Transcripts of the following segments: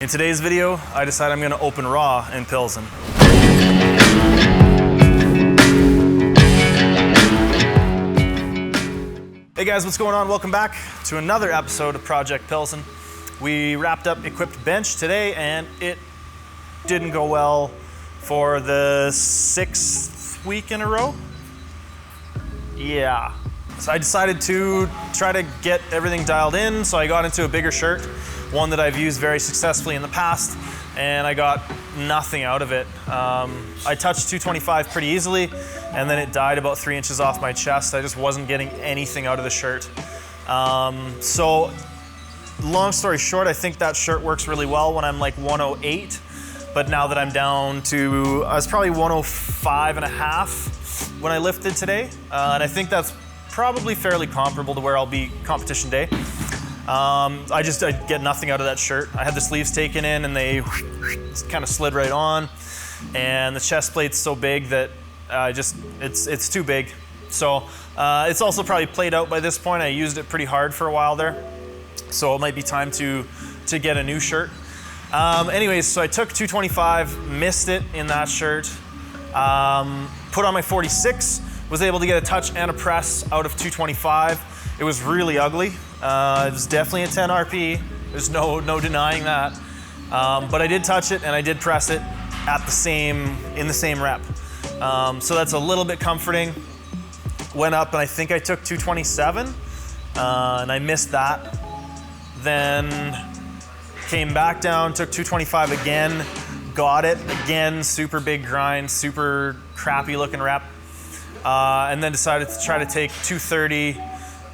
In today's video, I decided I'm going to open raw and Pilsen. Hey guys, what's going on? Welcome back to another episode of Project Pilsen. We wrapped up equipped bench today and it didn't go well for the 6th week in a row. Yeah. So I decided to try to get everything dialed in, so I got into a bigger shirt, one that I've used very successfully in the past, and I got nothing out of it. I touched 225 pretty easily, and then it died about 3 inches off my chest. I just wasn't getting anything out of the shirt. So long story short, I think that shirt works really well when I'm like 108, but now that I'm down to, I was probably 105 and a half when I lifted today, and I think that's probably fairly comparable to where I'll be competition day. I get nothing out of that shirt. I had the sleeves taken in and they kind of slid right on, and the chest plate's so big that it's too big. So it's also probably played out by this point. I used it pretty hard for a while there, so it might be time to get a new shirt. Anyways, so I took 225, missed it in that shirt, put on my 46, was able to get a touch and a press out of 225. It was really ugly. It was definitely a 10 RP. There's no denying that. But I did touch it and I did press it in the same rep. So that's a little bit comforting. Went up and I think I took 227 and I missed that. Then came back down, took 225 again, got it again, super big grind, super crappy looking rep. And then decided to try to take 230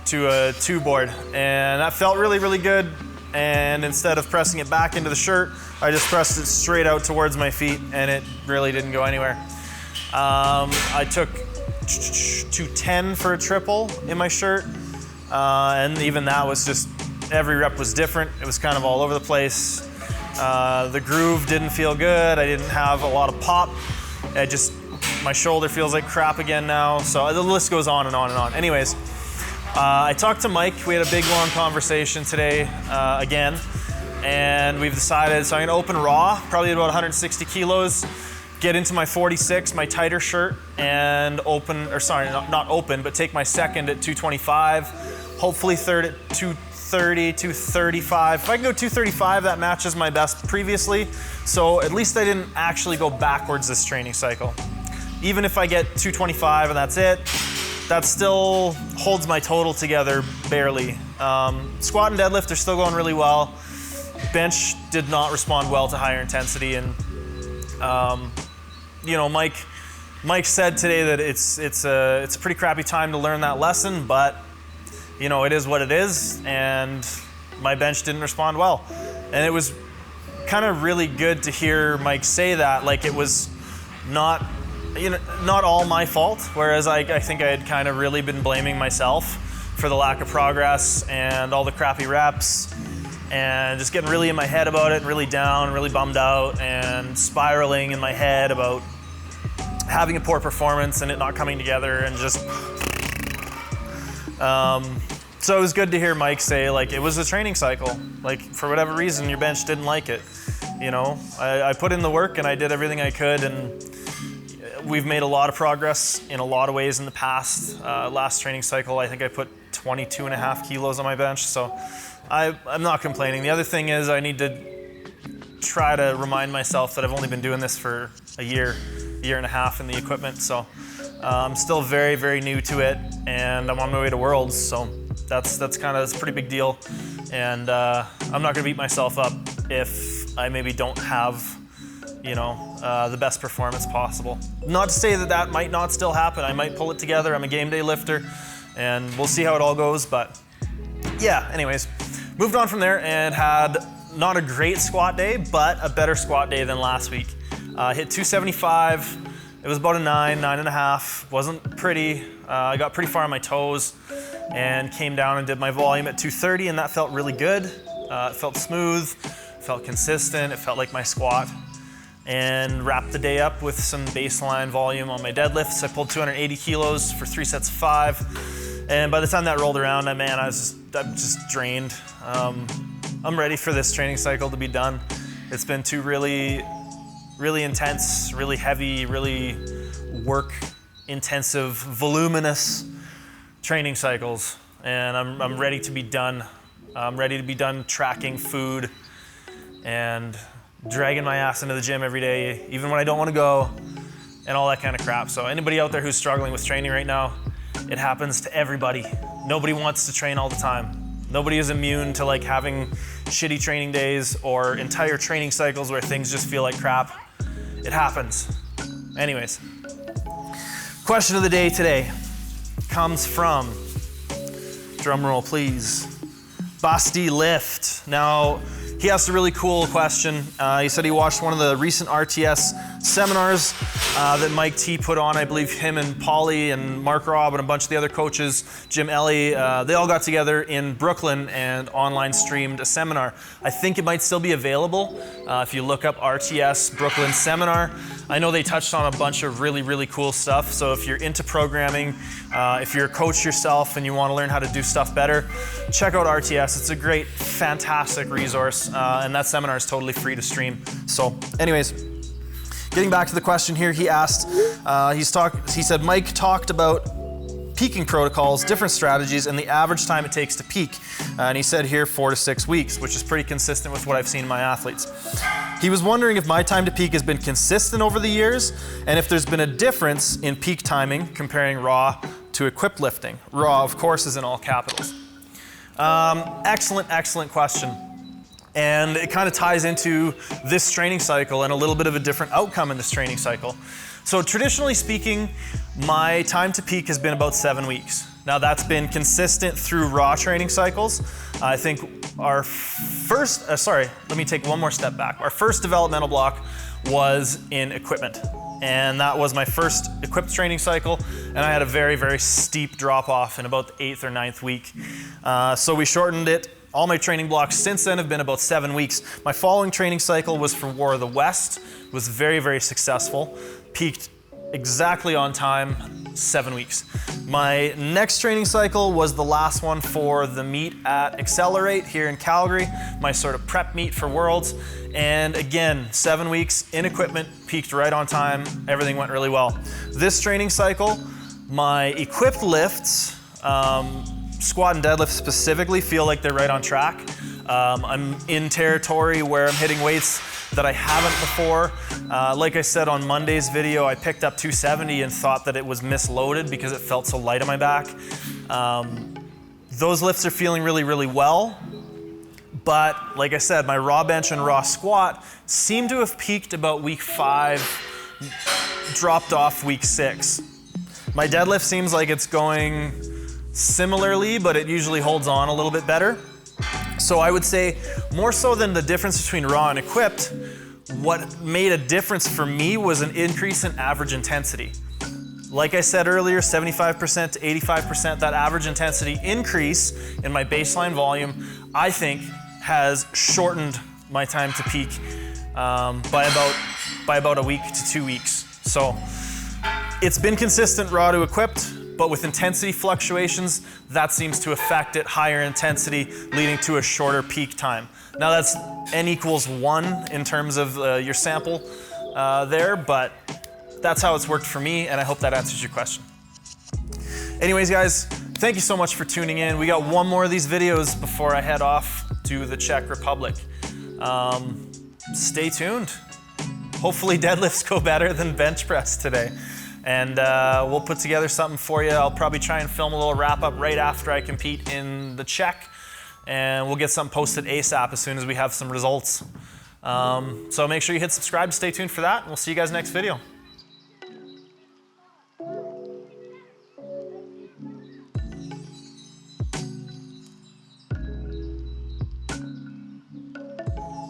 to a 2 board, and that felt really, really good. And instead of pressing it back into the shirt, I just pressed it straight out towards my feet, and it really didn't go anywhere. I took 210 for a triple in my shirt, and even that was just, every rep was different. It was kind of all over the place. The groove didn't feel good. I didn't have a lot of pop. My shoulder feels like crap again now. So the list goes on and on and on. Anyways, I talked to Mike. We had a big, long conversation today again, and we've decided, so I'm gonna open raw, probably about 160 kilos, get into my 46, my tighter shirt, and not open, but take my second at 225, hopefully third at 230, 235. If I can go 235, that matches my best previously. So at least I didn't actually go backwards this training cycle. Even if I get 225 and that's it, that still holds my total together barely. Squat and deadlift are still going really well. Bench did not respond well to higher intensity, and Mike said today that it's a pretty crappy time to learn that lesson, but it is what it is, and my bench didn't respond well. And it was kind of really good to hear Mike say that, like it was not all my fault, whereas I think I had kind of really been blaming myself for the lack of progress and all the crappy reps, and just getting really in my head about it, and really down, really bummed out, and spiraling in my head about having a poor performance and it not coming together, and just so it was good to hear Mike say, like, it was a training cycle. Like, for whatever reason, your bench didn't like it. I put in the work and I did everything I could, and we've made a lot of progress in a lot of ways in the past. Last training cycle, I think I put 22 and a half kilos on my bench, so I'm not complaining. The other thing is I need to try to remind myself that I've only been doing this for a year and a half in the equipment, so I'm still very, very new to it, and I'm on my way to Worlds, so that's a pretty big deal. And I'm not gonna beat myself up if I maybe don't have the best performance possible. Not to say that might not still happen. I might pull it together. I'm a game day lifter, and we'll see how it all goes. But yeah, anyways, moved on from there and had not a great squat day, but a better squat day than last week. Hit 275. It was about a 9.5. Wasn't pretty. I got pretty far on my toes and came down and did my volume at 230, and that felt really good. It felt smooth, felt consistent. It felt like my squat. And wrapped the day up with some baseline volume on my deadlifts. I pulled 280 kilos for 3 sets of 5. And by the time that rolled around, I'm just drained. I'm ready for this training cycle to be done. It's been 2 really, really intense, really heavy, really work-intensive, voluminous training cycles, and I'm ready to be done. I'm ready to be done tracking food and dragging my ass into the gym every day, even when I don't want to go, and all that kind of crap. So anybody out there who's struggling with training right now, it happens to everybody. Nobody wants to train all the time. Nobody is immune to like having shitty training days or entire training cycles where things just feel like crap. It happens. Anyways, question of the day today comes from, drum roll please, Basti Lift. Now, he asked a really cool question. He said he watched one of the recent RTS seminars that Mike T put on. I believe him and Paulie and Mark Robb and a bunch of the other coaches, Jim Ellie, they all got together in Brooklyn and online streamed a seminar. I think it might still be available if you look up RTS Brooklyn seminar. I know they touched on a bunch of really, really cool stuff. So if you're into programming, if you're a coach yourself and you want to learn how to do stuff better, check out RTS. It's a great, fantastic resource, and that seminar is totally free to stream. So anyways, getting back to the question here, he asked, he said, Mike talked about peaking protocols, different strategies, and the average time it takes to peak. And he said here 4 to 6 weeks, which is pretty consistent with what I've seen in my athletes. He was wondering if my time to peak has been consistent over the years, and if there's been a difference in peak timing comparing raw to equipped lifting. Raw, of course, is in all capitals. Excellent, excellent question. And it kind of ties into this training cycle and a little bit of a different outcome in this training cycle. So traditionally speaking, my time to peak has been about 7 weeks. Now that's been consistent through raw training cycles. I think our first, let me take one more step back. Our first developmental block was in equipment. And that was my first equipped training cycle. And I had a very, very steep drop off in about the 8th or 9th week. So we shortened it. All my training blocks since then have been about 7 weeks. My following training cycle was for War of the West. It was very, very successful. Peaked exactly on time, 7 weeks. My next training cycle was the last one for the meet at Accelerate here in Calgary, my sort of prep meet for Worlds. And again, 7 weeks in equipment, peaked right on time. Everything went really well. This training cycle, my equipped lifts, squat and deadlift specifically, feel like they're right on track. I'm in territory where I'm hitting weights that I haven't before. Like I said on Monday's video, I picked up 270 and thought that it was misloaded because it felt so light on my back. Those lifts are feeling really, really well. But like I said, my raw bench and raw squat seem to have peaked about week 5, dropped off week 6. My deadlift seems like it's going similarly, but it usually holds on a little bit better. So I would say more so than the difference between raw and equipped, what made a difference for me was an increase in average intensity. Like I said earlier, 75% to 85%, that average intensity increase in my baseline volume, I think has shortened my time to peak by about a week to 2 weeks. So it's been consistent raw to equipped, but with intensity fluctuations, that seems to affect it, higher intensity, leading to a shorter peak time. Now that's N equals 1 in terms of your sample there, but that's how it's worked for me, and I hope that answers your question. Anyways, guys, thank you so much for tuning in. We got one more of these videos before I head off to the Czech Republic. Stay tuned. Hopefully deadlifts go better than bench press today. And we'll put together something for you. I'll probably try and film a little wrap up right after I compete in the Czech. And we'll get something posted ASAP as soon as we have some results. So make sure you hit subscribe, stay tuned for that, and we'll see you guys next video.